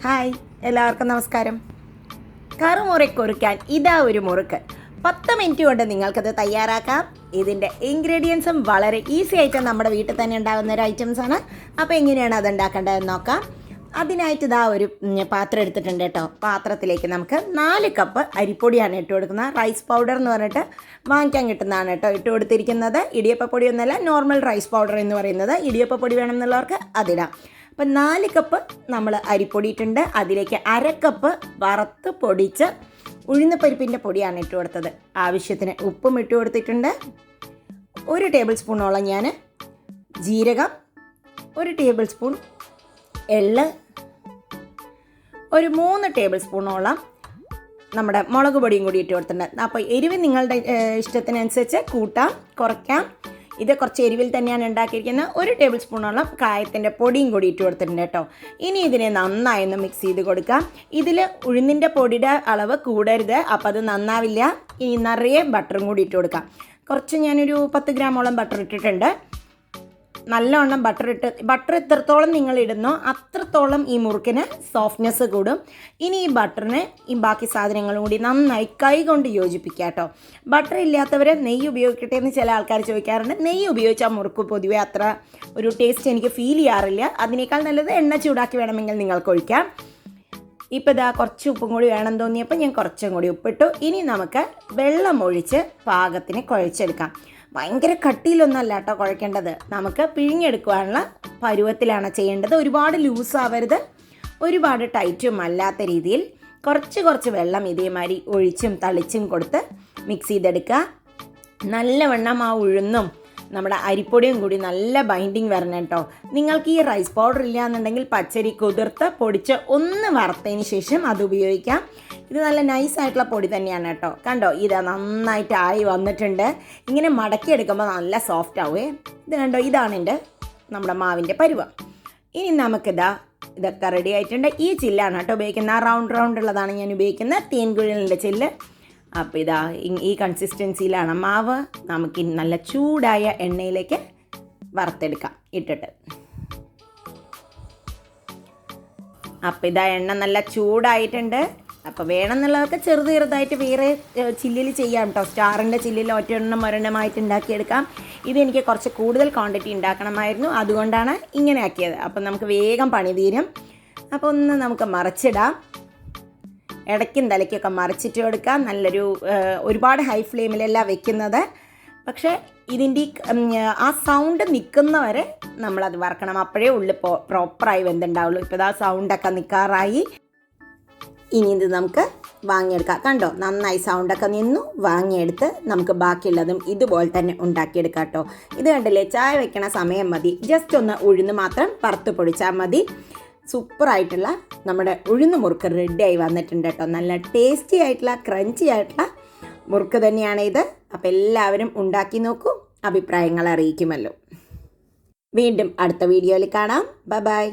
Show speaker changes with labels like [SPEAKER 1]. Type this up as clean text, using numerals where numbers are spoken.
[SPEAKER 1] Hi, എല്ലാവർക്കും നമസ്കാരം. കറുമുറയ്ക്കൊരുക്കാൻ ഇതാ ഒരു മുറുക്ക്. 10 മിനിറ്റ് കൊണ്ട് നിങ്ങൾക്കത് തയ്യാറാക്കാം. ഇതിൻ്റെ ഇൻഗ്രീഡിയൻസും വളരെ ഈസി ആയിട്ട് നമ്മുടെ വീട്ടിൽ തന്നെ ഉണ്ടാകുന്ന ഒരു ഐറ്റംസാണ്. അപ്പോൾ എങ്ങനെയാണ് അത് ഉണ്ടാക്കേണ്ടതെന്ന് നോക്കാം. അതിനായിട്ട് ഇതാ ഒരു പാത്രം എടുത്തിട്ടുണ്ട് കേട്ടോ. പാത്രത്തിലേക്ക് നമുക്ക് 4 കപ്പ് അരിപ്പൊടിയാണ് ഇട്ട് കൊടുക്കുന്നത്. റൈസ് പൗഡർ എന്ന് പറഞ്ഞിട്ട് വാങ്ങിക്കാൻ കിട്ടുന്നതാണ് കേട്ടോ ഇട്ട് കൊടുത്തിരിക്കുന്നത്. ഇടിയപ്പപ്പൊടി ഒന്നല്ല, നോർമൽ റൈസ് പൗഡർ എന്ന് പറയുന്നത്. ഇടിയപ്പപ്പൊടി വേണമെന്നുള്ളവർക്ക് അതിടാം. അപ്പം 4 കപ്പ് നമ്മൾ അരിപ്പൊടി ഇട്ടുണ്ട്. അതിലേക്ക് 1/2 കപ്പ് വറുത്ത് പൊടിച്ച് ഉഴുന്നുപരിപ്പിൻ്റെ പൊടിയാണ് ഇട്ട് കൊടുത്തത്. ആവശ്യത്തിന് ഉപ്പും ഇട്ട് കൊടുത്തിട്ടുണ്ട്. 1 ടേബിൾ സ്പൂണോളം ഞാൻ ജീരകം, 1 ടേബിൾ സ്പൂൺ എള്ള്, ഒരു 3 ടേബിൾ സ്പൂണോളം നമ്മുടെ മുളക് പൊടിയും കൂടി ഇട്ട് കൊടുത്തിട്ടുണ്ട്. അപ്പോൾ എരിവ് നിങ്ങളുടെ ഇഷ്ടത്തിനനുസരിച്ച് കൂട്ടാം, കുറയ്ക്കാം. ഇത് കുറച്ച് എരിവിൽ തന്നെയാണ് ഉണ്ടാക്കിയിരിക്കുന്നത്. 1 ടേബിൾ സ്പൂണോളം കായത്തിൻ്റെ പൊടിയും കൂടി ഇട്ട് കൊടുത്തിട്ടുണ്ട് കേട്ടോ. ഇനി ഇതിനെ നന്നായി ഒന്ന് മിക്സ് ചെയ്ത് കൊടുക്കാം. ഇതിൽ ഉഴുന്നിൻ്റെ പൊടിയുടെ അളവ് കൂടരുത്, അപ്പോൾ അത് നന്നാവില്ല. ഇനി നിറയെ ബട്ടറും കൂടി ഇട്ട് കൊടുക്കാം. കുറച്ച് ഞാനൊരു 10 ഗ്രാമോളം ബട്ടർ ഇട്ടിട്ടുണ്ട്. നല്ലവണ്ണം ബട്ടർ എത്രത്തോളം നിങ്ങൾ ഇടുന്നോ അത്രത്തോളം ഈ മുറുക്കിന് സോഫ്റ്റ്നെസ് കൂടും. ഇനി ഈ ബട്ടറിനെ ഈ ബാക്കി സാധനങ്ങളും കൂടി നന്നായി കൈ കൊണ്ട് യോജിപ്പിക്കുക കേട്ടോ. ബട്ടർ ഇല്ലാത്തവർ നെയ്യ് ഉപയോഗിക്കട്ടെ എന്ന് ചില ആൾക്കാർ ചോദിക്കാറുണ്ട്. നെയ്യ് ഉപയോഗിച്ചാൽ മുറുക്ക് പൊതുവെ അത്ര ഒരു ടേസ്റ്റ് എനിക്ക് ഫീൽ ചെയ്യാറില്ല. അതിനേക്കാൾ നല്ലത് എണ്ണ ചൂടാക്കി വേണമെങ്കിൽ നിങ്ങൾക്ക് ഒഴിക്കാം. ഇപ്പോൾ ഇതാ കുറച്ച് ഉപ്പും കൂടി വേണം തോന്നിയപ്പോൾ ഞാൻ കുറച്ചും കൂടി ഉപ്പിട്ടു. ഇനി നമുക്ക് വെള്ളം ഒഴിച്ച് പാകത്തിന് കുഴച്ചെടുക്കാം. ഭയങ്കര കട്ടിയിലൊന്നല്ല കേട്ടോ കുഴക്കേണ്ടത്. നമുക്ക് പിഴിഞ്ഞെടുക്കുവാനുള്ള പരുവത്തിലാണ് ചെയ്യേണ്ടത്. ഒരുപാട് ലൂസാവരുത്, ഒരുപാട് ടൈറ്റും അല്ലാത്ത രീതിയിൽ കുറച്ച് വെള്ളം ഇതേമാതിരി ഒഴിച്ചും തളിച്ചും കൊടുത്ത് മിക്സ് ചെയ്തെടുക്കുക. നല്ലവണ്ണം ആ ഉഴുന്നും നമ്മുടെ അരിപ്പൊടിയും കൂടി നല്ല ബൈൻഡിങ് വരണം കേട്ടോ. നിങ്ങൾക്ക് ഈ റൈസ് പൗഡർ ഇല്ല എന്നുണ്ടെങ്കിൽ പച്ചരി കുതിർത്ത് പൊടിച്ച് ഒന്ന് വറുത്തതിന് ശേഷം അത് ഉപയോഗിക്കാം. ഇത് നല്ല നൈസായിട്ടുള്ള പൊടി തന്നെയാണ് കേട്ടോ. കണ്ടോ, ഇത് നന്നായിട്ടായി വന്നിട്ടുണ്ട്. ഇങ്ങനെ മടക്കിയെടുക്കുമ്പോൾ നല്ല സോഫ്റ്റ് ആവുമേ. ഇത് കണ്ടോ, ഇതാണ് നമ്മുടെ മാവിൻ്റെ പരുവം. ഇനി ഇതൊക്കെ റെഡി ആയിട്ടുണ്ട്. ഈ ചില്ലാണ് കേട്ടോ ഉപയോഗിക്കുന്നത്. റൗണ്ട് ഉള്ളതാണ് ഞാൻ ഉപയോഗിക്കുന്നത്, തേൻകുഴലിൻ്റെ ചില്ല്. അപ്പോൾ ഈ കൺസിസ്റ്റൻസിയിലാണ് മാവ്. നമുക്ക് നല്ല ചൂടായ എണ്ണയിലേക്ക് വറുത്തെടുക്കാം ഇട്ടിട്ട്. അപ്പോൾ എണ്ണ നല്ല ചൂടായിട്ടുണ്ട്. അപ്പോൾ വേണമെന്നുള്ളതൊക്കെ ചെറുതായിട്ട് വേറെ ചില്ലിൽ ചെയ്യാം കേട്ടോ. സ്റ്റാറിൻ്റെ ചില്ലിൽ ഒരെണ്ണമായിട്ട് ഉണ്ടാക്കിയെടുക്കാം. ഇതെനിക്ക് കുറച്ച് കൂടുതൽ ക്വാണ്ടിറ്റി ഉണ്ടാക്കണമായിരുന്നു, അതുകൊണ്ടാണ് ഇങ്ങനെ ആക്കിയത്. അപ്പോൾ നമുക്ക് വേഗം പണി തീരും. അപ്പോൾ ഒന്ന് നമുക്ക് മറിച്ചിടാം. ഇടയ്ക്കും തലയ്ക്കൊക്കെ മറിച്ചിട്ട് കൊടുക്കാം. ഒരുപാട് ഹൈ ഫ്ലെയിമിലല്ല വെക്കുന്നത്. പക്ഷേ ഇതിൻ്റെ ആ സൗണ്ട് നിൽക്കുന്നവരെ നമ്മളത് വറക്കണം. അപ്പോഴേ ഉള്ളിൽ പ്രോപ്പറായി വെന്തുണ്ടാവുള്ളൂ. ഇപ്പോൾ സൗണ്ടൊക്കെ നിൽക്കാറായി. ഇനി ഇത് നമുക്ക് വാങ്ങിയെടുക്കാം. കണ്ടോ, നന്നായി സൗണ്ടൊക്കെ നിന്നു. വാങ്ങിയെടുത്ത് നമുക്ക് ബാക്കിയുള്ളതും ഇതുപോലെ തന്നെ ഉണ്ടാക്കിയെടുക്കാം കേട്ടോ. ഇത് കണ്ടില്ലേ, ചായ വെക്കണ സമയം മതി. ജസ്റ്റ് ഒന്ന് ഉഴുന്ന് മാത്രം വറുത്ത് പൊടിച്ചാൽ മതി. സൂപ്പറായിട്ടുള്ള നമ്മുടെ ഉഴുന്ന് മുറുക്ക് റെഡിയായി വന്നിട്ടുണ്ട് കേട്ടോ. നല്ല ടേസ്റ്റി ആയിട്ടുള്ള ക്രഞ്ചി ആയിട്ടുള്ള മുറുക്ക് തന്നെയാണ് ഇത്. അപ്പോൾ എല്ലാവരും ഉണ്ടാക്കി നോക്കൂ, അഭിപ്രായങ്ങൾ അറിയിക്കുമല്ലോ. വീണ്ടും അടുത്ത വീഡിയോയിൽ കാണാം. ബൈ.